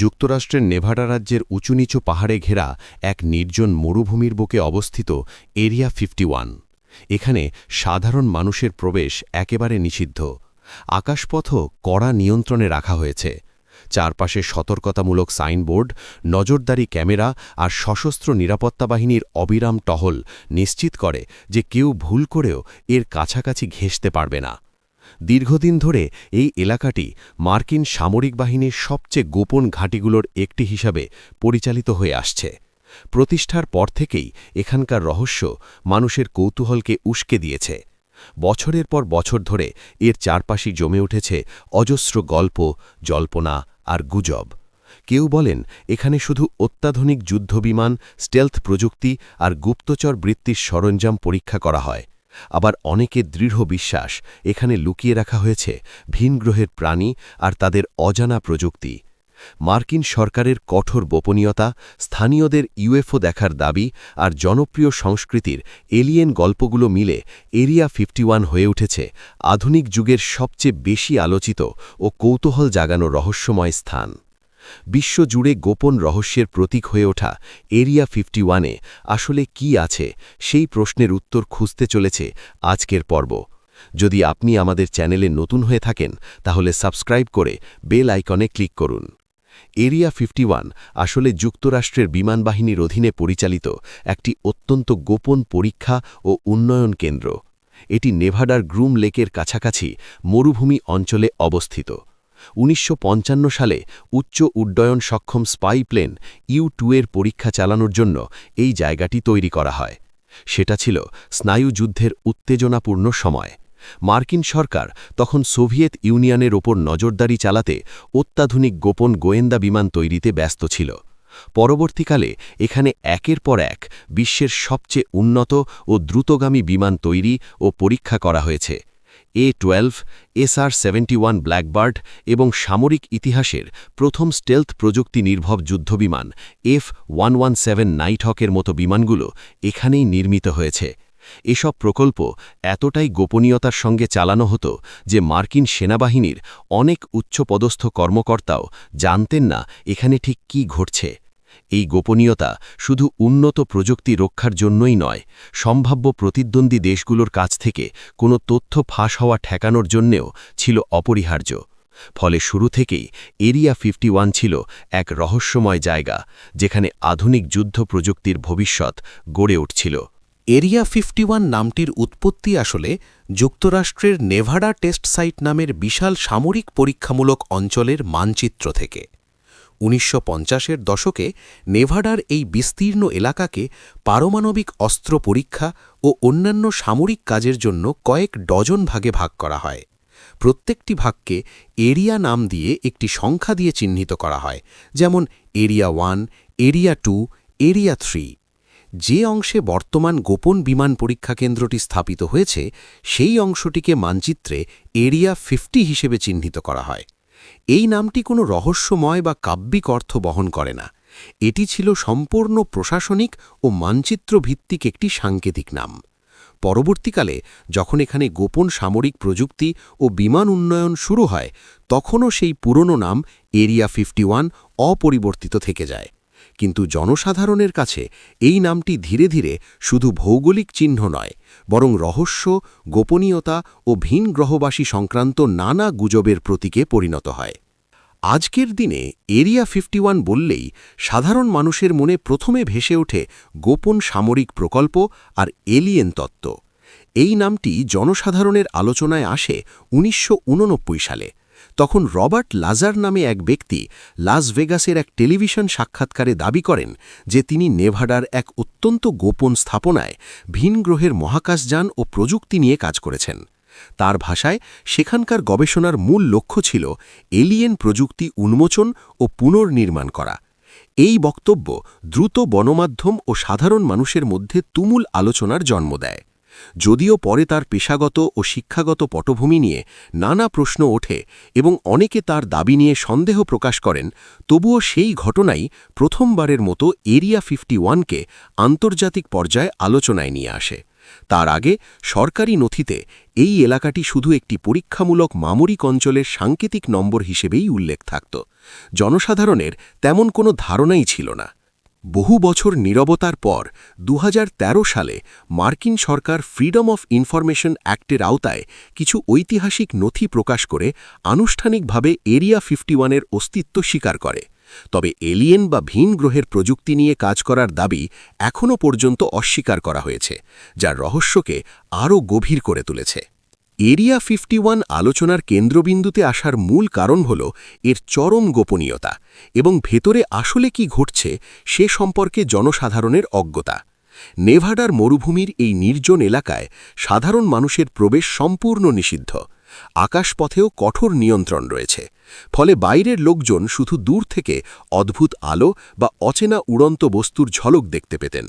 যুক্তরাষ্ট্রের নেভাডা রাজ্যের উঁচুনিচু পাহাড়ে ঘেরা এক নির্জন মরুভূমির বুকে অবস্থিত এরিয়া 51। এখানে সাধারণ মানুষের প্রবেশ একেবারে নিষিদ্ধ। আকাশপথও কড়া নিয়ন্ত্রণে রাখা হয়েছে। চারপাশে সতর্কতামূলক সাইনবোর্ড, নজরদারি ক্যামেরা আর সশস্ত্র নিরাপত্তা বাহিনীর অবিরাম টহল নিশ্চিত করে যে কেউ ভুল করেও এর কাছাকাছি ঘেঁষতে পারবে না। দীর্ঘদিন ধরে এই এলাকাটি মার্কিন সামরিক বাহিনীর সবচেয়ে গোপন ঘাঁটিগুলোর একটি হিসাবে পরিচালিত হয়ে আসছে। প্রতিষ্ঠার পর থেকেই এখানকার রহস্য মানুষের কৌতূহলকে উস্কে দিয়েছে। বছরের পর বছর ধরে এর চারপাশে জমে উঠেছে অজস্র গল্প, জল্পনা আর গুজব। কেউ বলেন এখানে শুধু অত্যাধুনিক যুদ্ধবিমান, স্টেলথ প্রযুক্তি আর গুপ্তচর বৃত্তির সরঞ্জাম পরীক্ষা করা হয়। আবার অনেকের দৃঢ় বিশ্বাস এখানে লুকিয়ে রাখা হয়েছে ভিন গ্রহের প্রাণী আর তাদের অজানা প্রযুক্তি। মার্কিন সরকারের কঠোর গোপনীয়তা, স্থানীয়দের ইউএফও দেখার দাবি আর জনপ্রিয় সংস্কৃতির এলিয়েন গল্পগুলো মিলে এরিয়া 51 হয়ে উঠেছে আধুনিক যুগের সবচেয়ে বেশি আলোচিত ও কৌতূহল জাগানো রহস্যময় স্থান। বিশ্বজুড়ে গোপন রহস্যের প্রতীক হয়ে ওঠা এরিয়া 51-এ আসলে কি আছে সেই প্রশ্নের উত্তর খুঁজতে চলেছে আজকের পর্ব। যদি আপনি আমাদের চ্যানেলে নতুন হয়ে থাকেন তাহলে সাবস্ক্রাইব করে বেল আইকনে ক্লিক করুন। এরিয়া 51 আসলে যুক্তরাষ্ট্রের বিমান বাহিনীর অধীনে পরিচালিত একটি অত্যন্ত গোপন পরীক্ষা ও উন্নয়ন কেন্দ্র। এটি নেভাডার গ্রুম লেকের কাছাকাছি মরুভূমি অঞ্চলে অবস্থিত। ১৯৫৫ সালে উচ্চ উড্ডয়ন সক্ষম স্পাই প্লেন U-2 এর পরীক্ষা চালানোর জন্য এই জায়গাটি তৈরি করা হয়। সেটা ছিল স্নায়ুযুদ্ধের উত্তেজনাপূর্ণ সময়। মার্কিন সরকার তখন সোভিয়েত ইউনিয়নের ওপর নজরদারি চালাতে অত্যাধুনিক গোপন গোয়েন্দা বিমান তৈরিতে ব্যস্ত ছিল। পরবর্তীকালে এখানে একের পর এক বিশ্বের সবচেয়ে উন্নত ও দ্রুতগামী বিমান তৈরি ও পরীক্ষা করা হয়েছে। A-12, SR-71 ব্ল্যাকবার্ড এবং সামরিক ইতিহাসের প্রথম স্টেলথ প্রযুক্তি নির্ভর যুদ্ধবিমান F-117 নাইটহকের মতো বিমানগুলো এখানেই নির্মিত হয়েছে। এসব প্রকল্প এতটাই গোপনীয়তার সঙ্গে চালানো হতো যে মার্কিন সেনাবাহিনীর অনেক উচ্চপদস্থ কর্মকর্তাও জানতেন না এখানে ঠিক কী ঘটছে। এই গোপনীয়তা শুধু উন্নত প্রযুক্তি রক্ষার জন্যই নয়, সম্ভাব্য প্রতিদ্বন্দ্বী দেশগুলোর কাছ থেকে কোনো তথ্য ফাঁস হওয়া ঠেকানোর জন্যেও ছিল অপরিহার্য। ফলে শুরু থেকেই এরিয়া 51 ছিল এক রহস্যময় জায়গা যেখানে আধুনিক যুদ্ধ প্রযুক্তির ভবিষ্যৎ গড়ে উঠছিল। এরিয়া 51 নামটির উৎপত্তি আসলে যুক্তরাষ্ট্রের নেভাডা টেস্ট সাইট নামের বিশাল সামরিক পরীক্ষামূলক অঞ্চলের মানচিত্র থেকে। ১৯৫০-এর দশকে নেভাডার এই বিস্তীর্ণ এলাকাকে পারমাণবিক অস্ত্র পরীক্ষা ও অন্যান্য সামরিক কাজের জন্য কয়েক ডজন ভাগে ভাগ করা হয়। প্রত্যেকটি ভাগকে এরিয়া নাম দিয়ে একটি সংখ্যা দিয়ে চিহ্নিত করা হয়, যেমন এরিয়া 1, এরিয়া 2, এরিয়া 3। যে অংশে বর্তমান গোপন বিমান পরীক্ষা কেন্দ্রটি স্থাপিত হয়েছে সেই অংশটিকে মানচিত্রে এরিয়া 50 হিসেবে চিহ্নিত করা হয়। এই নামটি কোনো রহস্যময় বা কাব্যিক অর্থ বহন করে না। এটি ছিল সম্পূর্ণ প্রশাসনিক ও মানচিত্র ভিত্তিক একটি সাংকেতিক নাম। পরবর্তীকালে যখন এখানে গোপন সামরিক প্রযুক্তি ও বিমান উন্নয়ন শুরু হয়, তখনও সেই পুরনো নাম এরিয়া 51 অপরিবর্তিত থেকে যায়। কিন্তু জনসাধারণের কাছে এই নামটি ধীরে ধীরে শুধু ভৌগোলিক চিহ্ন নয়, বরং রহস্য, গোপনীয়তা ও ভিন গ্রহবাসী সংক্রান্ত নানা গুজবের প্রতীকে পরিণত হয়। আজকের দিনে এরিয়া 51 বললেই সাধারণ মানুষের মনে প্রথমে ভেসে ওঠে গোপন সামরিক প্রকল্প আর এলিয়েন তত্ত্ব। এই নামটি জনসাধারণের আলোচনায় আসে ১৯৮৯ সালে। তখন রবার্ট লাজার নামে এক ব্যক্তি লাস ভেগাসের এক টেলিভিশন সাক্ষাৎকারে দাবি করেন যে তিনি নেভাডার এক অত্যন্ত গোপন স্থাপনায় ভিন গ্রহের মহাকাশযান ও প্রযুক্তি নিয়ে কাজ করেছেন। তার ভাষায় সেখানকার গবেষণার মূল লক্ষ্য ছিল এলিয়েন প্রযুক্তি উন্মোচন ও পুনর্নির্মাণ করা। এই বক্তব্য দ্রুত গণমাধ্যম ও সাধারণ মানুষের মধ্যে তুমুল আলোচনার জন্ম দেয়। যদিও পরে তার পেশাগত ও শিক্ষাগত পটভূমি নিয়ে নানা প্রশ্ন ওঠে এবং অনেকে তার দাবি নিয়ে সন্দেহ প্রকাশ করেন, তবুও সেই ঘটনাই প্রথমবারের মতো এরিয়া 51কে আন্তর্জাতিক পর্যায়ে আলোচনায় নিয়ে আসে। তার আগে সরকারি নথিতে এই এলাকাটি শুধু একটি পরীক্ষামূলক মামরিক অঞ্চলের সাংকেতিক নম্বর হিসেবেই উল্লেখ থাকত। জনসাধারণের তেমন কোনো ধারণাই ছিল না। বহু বছর নীরবতার পর 2013 সালে মার্কিন সরকার ফ্রিডম অফ ইনফরমেশন অ্যাক্টের আওতায় কিছু ঐতিহাসিক নথি প্রকাশ করে আনুষ্ঠানিকভাবে এরিয়া 51-এর অস্তিত্ব স্বীকার করে। তবে এলিয়েন বা ভিন গ্রহের প্রযুক্তি নিয়ে কাজ করার দাবি এখনও পর্যন্ত অস্বীকার করা হয়েছে, যা রহস্যকে আরও গভীর করে তুলেছে। এরিয়া 51 আলোচনার কেন্দ্রবিন্দুতে আসার মূল কারণ হল এর চরম গোপনীয়তা এবং ভেতরে আসলে কি ঘটছে সে সম্পর্কে জনসাধারণের অজ্ঞতা। নেভাডার মরুভূমির এই নির্জন এলাকায় সাধারণ মানুষের প্রবেশ সম্পূর্ণ নিষিদ্ধ। আকাশপথেও কঠোর নিয়ন্ত্রণ রয়েছে, ফলে বাইরের লোকজন শুধু দূর থেকে অদ্ভুত আলো বা অচেনা উড়ন্ত বস্তুর ঝলক দেখতে পেতেন।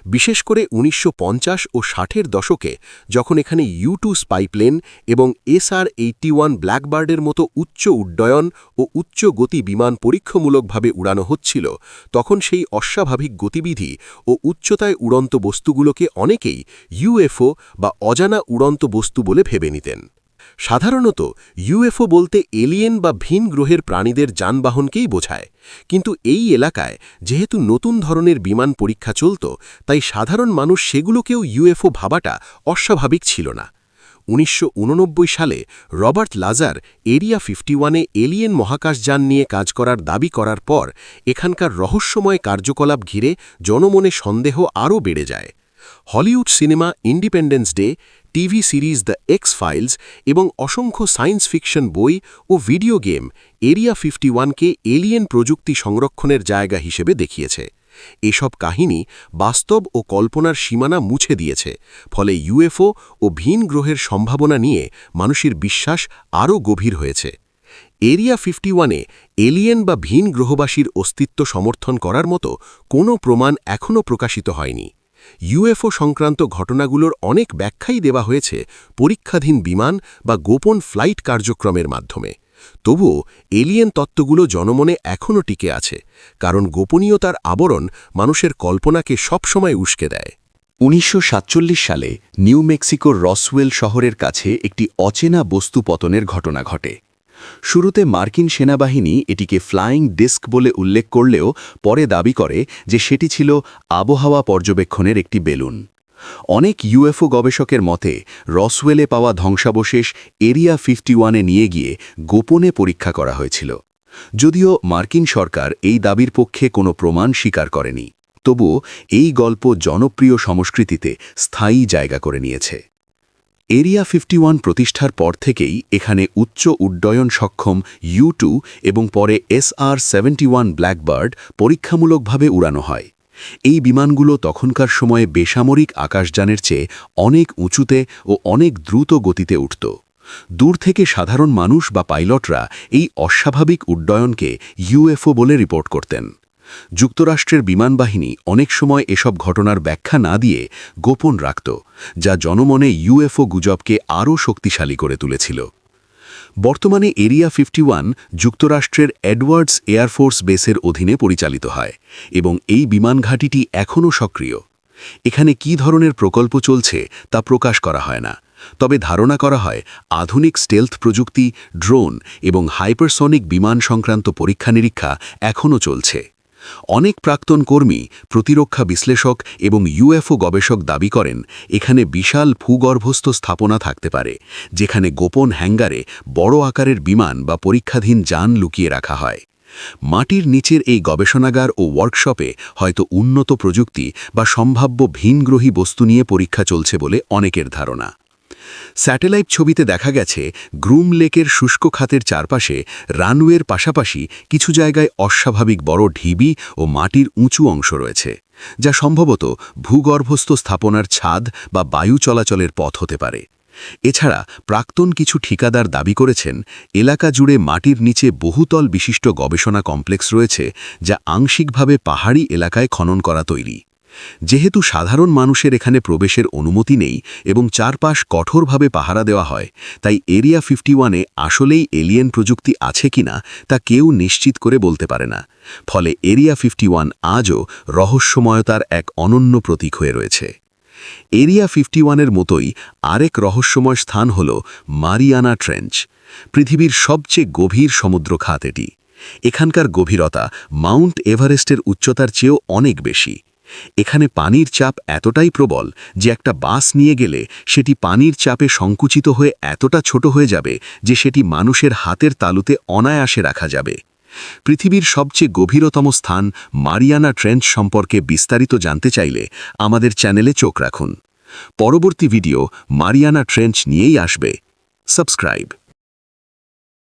বিশেষ করে 1950 ও 60-এর দশকে যখন এখানে U-2 স্পাইপ্লেন এবং SR-81 ব্ল্যাকবার্ডের মতো উচ্চ উড্ডয়ন ও উচ্চ গতি বিমান পরীক্ষামূলকভাবে উড়ানো হচ্ছিল, তখন সেই অস্বাভাবিক গতিবিধি ও উচ্চতায় উড়ন্ত বস্তুগুলোকে অনেকেই UFO বা অজানা উড়ন্ত বস্তু বলে ভেবে নিতেন। সাধারণত UFO বলতে এলিয়েন বা ভিন গ্রহের প্রাণীদের যানবাহনকেই বোঝায়, কিন্তু এই এলাকায় যেহেতু নতুন ধরনের বিমান পরীক্ষা চলত, তাই সাধারণ মানুষ সেগুলোকেও UFO ভাবাটা অস্বাভাবিক ছিল না। 1989 সালে রবার্ট লাজার এরিয়া 51-এ এলিয়েন মহাকাশযান নিয়ে কাজ করার দাবি করার পর এখানকার রহস্যময় কার্যকলাপ ঘিরে জনমনে সন্দেহ আরও বেড়ে যায়। Hollywood cinema independence day, TV series the x files এবং অসংখ্য সায়েন্স ফিকশন বই ও ভিডিও গেম এরিয়া 51-কে এলিয়েন প্রযুক্তি সংরক্ষণের জায়গা হিসেবে দেখিয়েছে। এসব কাহিনী বাস্তব ও কল্পনার সীমানা মুছে দিয়েছে, ফলে UFO ও ভিন গ্রহের সম্ভাবনা নিয়ে মানুষের বিশ্বাস আরও গভীর হয়েছে। এরিয়া 51-এ এলিয়েন বা ভিন গ্রহবাসীর অস্তিত্ব সমর্থন করার মতো কোনো প্রমাণ এখনও প্রকাশিত হয়নি। UFO সংক্রান্ত ঘটনাগুলোর অনেক ব্যাখ্যাই দেওয়া হয়েছে পরীক্ষাধীন বিমান বা গোপন ফ্লাইট কার্যক্রমের মাধ্যমে। তবুও এলিয়েন তত্ত্বগুলো জনমনে এখনও টিকে আছে, কারণ গোপনীয়তার আবরণ মানুষের কল্পনাকে সবসময় উস্কে দেয়। 1947 সালে নিউ মেক্সিকোর রসওয়েল শহরের কাছে একটি অচেনা বস্তু পতনের ঘটনা ঘটে। শুরুতে মার্কিন সেনাবাহিনী এটিকে ফ্লাইং ডিস্ক বলে উল্লেখ করলেও পরে দাবি করে যে সেটি ছিল আবহাওয়া পর্যবেক্ষণের একটি বেলুন। অনেক UFO গবেষকের মতে রসওয়েলে পাওয়া ধ্বংসাবশেষ এরিয়া 51-এ নিয়ে গিয়ে গোপনে পরীক্ষা করা হয়েছিল। যদিও মার্কিন সরকার এই দাবির পক্ষে কোনো প্রমাণ স্বীকার করেনি, তবুও এই গল্প জনপ্রিয় সংস্কৃতিতে স্থায়ী জায়গা করে নিয়েছে। এরিয়া 51 প্রতিষ্ঠার পর থেকেই এখানে উচ্চ উড্ডয়ন সক্ষম U-2 এবং পরে SR-71 ব্ল্যাকবার্ড পরীক্ষামূলকভাবে উড়ানো হয়। এই বিমানগুলো তখনকার সময়ে বেসামরিক আকাশযানের চেয়ে অনেক উঁচুতে ও অনেক দ্রুত গতিতে উঠত। দূর থেকে সাধারণ মানুষ বা পাইলটরা এই অস্বাভাবিক উড্ডয়নকে UFO বলে রিপোর্ট করতেন। যুক্তরাষ্ট্রের বিমানবাহিনী অনেক সময় এসব ঘটনার ব্যাখ্যা না দিয়ে গোপন রাখত, যা জনমনে UFO গুজবকে আরও শক্তিশালী করে তুলেছিল। বর্তমানে এরিয়া 51 যুক্তরাষ্ট্রের এডওয়ার্ডস এয়ারফোর্স বেসের অধীনে পরিচালিত হয় এবং এই বিমান ঘাঁটিটি এখনও সক্রিয়। এখানে কী ধরনের প্রকল্প চলছে তা প্রকাশ করা হয় না, তবে ধারণা করা হয় আধুনিক স্টেলথ প্রযুক্তি, ড্রোন এবং হাইপারসনিক বিমান সংক্রান্ত পরীক্ষা-নিরীক্ষা এখনও চলছে। অনেক প্রাক্তন কর্মী, প্রতিরক্ষা বিশ্লেষক এবং UFO গবেষক দাবি করেন এখানে বিশাল ভূগর্ভস্থ স্থাপনা থাকতে পারে, যেখানে গোপন হ্যাঙ্গারে বড় আকারের বিমান বা পরীক্ষাধীন যান লুকিয়ে রাখা হয়। মাটির নিচের এই গবেষণাগার ও ওয়ার্কশপে হয়তো উন্নত প্রযুক্তি বা সম্ভাব্য ভিনগ্রহী বস্তু নিয়ে পরীক্ষা চলছে বলে অনেকের ধারণা। স্যাটেলাইট ছবিতে দেখা গেছে গ্রুম লেকের শুষ্ক খাতের চারপাশে রানওয়ের পাশাপাশি কিছু জায়গায় অস্বাভাবিক বড় ঢিবি ও মাটির উঁচু অংশ রয়েছে, যা সম্ভবত ভূগর্ভস্থ স্থাপনার ছাদ বা বায়ু চলাচলের পথ হতে পারে। এছাড়া প্রাক্তন কিছু ঠিকাদার দাবি করেছেন এলাকা জুড়ে মাটির নিচে বহুতল বিশিষ্ট গবেষণা কমপ্লেক্স রয়েছে, যা আংশিকভাবে পাহাড়ি এলাকায় খনন করা তৈরি। যেহেতু সাধারণ মানুষের এখানে প্রবেশের অনুমতি নেই এবং চারপাশ কঠোরভাবে পাহারা দেওয়া হয়, তাই এরিয়া 51-এ আসলেই এলিয়েন প্রযুক্তি আছে কিনা তা কেউ নিশ্চিত করে বলতে পারে না। ফলে এরিয়া 51 আজও রহস্যময়তার এক অনন্য প্রতীক হয়ে রয়েছে। এরিয়া 51-এর মতোই আরেক রহস্যময় স্থান হল মারিয়ানা ট্রেঞ্চ। পৃথিবীর সবচেয়ে গভীর সমুদ্রখাত এটি। এখানকার গভীরতা মাউন্ট এভারেস্টের উচ্চতার চেয়েও অনেক বেশি। এখানে পানির চাপ এতটাই প্রবল যে একটা বাস নিয়ে গেলে সেটি পানির চাপে সংকুচিত হয়ে এতটা ছোট হয়ে যাবে যে সেটি মানুষের হাতের তালুতে অনায়াসে রাখা যাবে। পৃথিবীর সবচেয়ে গভীরতম স্থান মারিয়ানা ট্রেঞ্চ সম্পর্কে বিস্তারিত জানতে চাইলে আমাদের চ্যানেলে চোখ রাখুন। পরবর্তী ভিডিও মারিয়ানা ট্রেঞ্চ নিয়েই আসবে। সাবস্ক্রাইব।